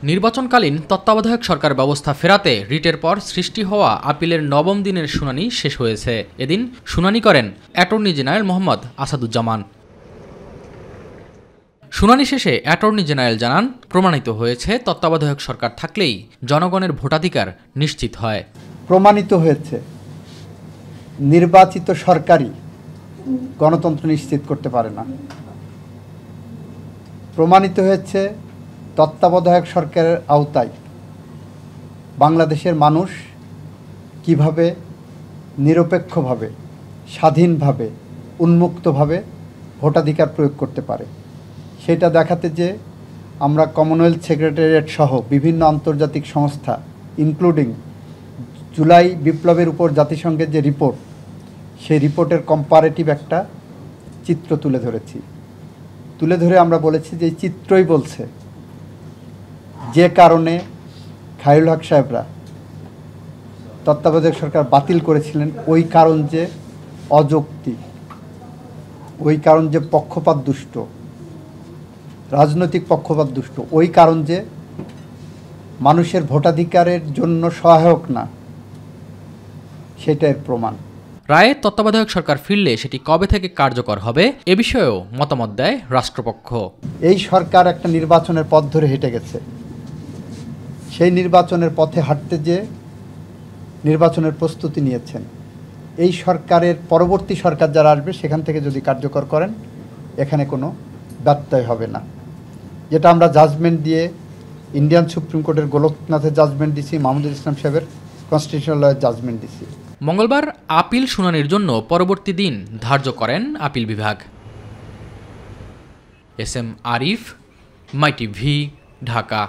নির্বাচনকালীন তত্ত্বাবধায়ক সরকার ব্যবস্থা ফেরাতে রিটের পর সৃষ্টি হওয়া আপিলের নবম দিনের শুনানি শেষ হয়েছে। এদিন শুনানি করেন অ্যাটর্নি জেনারেল মোহাম্মদ আসাদুজ্জামান। শুনানি শেষে অ্যাটর্নি জেনারেল জানান, প্রমাণিত হয়েছে তত্ত্বাবধায়ক সরকার থাকলেই জনগণের ভোটাধিকার নিশ্চিত হয়। প্রমাণিত হয়েছে নির্বাচিত সরকারই গণতন্ত্র নিশ্চিত করতে পারে না। প্রমাণিত হয়েছে তত্ত্বাবধায়ক সরকারের আওতায় বাংলাদেশের মানুষ কিভাবে নিরপেক্ষভাবে, স্বাধীনভাবে, উন্মুক্তভাবে ভোটাধিকার প্রয়োগ করতে পারে সেটা দেখাতে যে আমরা কমনওয়েলথ সেক্রেটারিয়েট সহ বিভিন্ন আন্তর্জাতিক সংস্থা ইনক্লুডিং জুলাই বিপ্লবের উপর জাতিসংঘের যে রিপোর্ট, সেই রিপোর্টের কম্পারেটিভ একটা চিত্র তুলে ধরেছি। তুলে ধরে আমরা বলেছি যে এই চিত্রই বলছে যে কারণে খায়রুল হক সাহেবরা তত্ত্বাবধায়ক সরকার বাতিল করেছিলেন, ওই কারণ যে অযৌক্তিক, ওই কারণ যে পক্ষপাত দুষ্ট, রাজনৈতিক পক্ষপাত দুষ্ট, ওই কারণ যে মানুষের ভোটাধিকারের জন্য সহায়ক না, সেটার প্রমাণ। রায়ে তত্ত্বাবধায়ক সরকার ফিরলে সেটি কবে থেকে কার্যকর হবে এ বিষয়েও মতামত দেয় রাষ্ট্রপক্ষ। এই সরকার একটা নির্বাচনের পথ ধরে হেঁটে গেছে। সেই নির্বাচনের পথে হাঁটতে যে নির্বাচনের প্রস্তুতি নিয়েছেন, এই সরকারের পরবর্তী সরকার যারা আসবে সেখান থেকে যদি কার্যকর করেন এখানে কোনো ব্যত্যয় হবে না। যেটা আমরা জাজমেন্ট দিয়ে ইন্ডিয়ান সুপ্রিম কোর্টের গোলকনাথের জাজমেন্ট দিছি, মাহমুদুল ইসলাম সাহেবের কনস্টিটিউশনাল লয়ের জাজমেন্ট দিছি। মঙ্গলবার আপিল শুনানির জন্য পরবর্তী দিন ধার্য করেন আপিল বিভাগ। এস এম আরিফ, মাই টিভি, ঢাকা।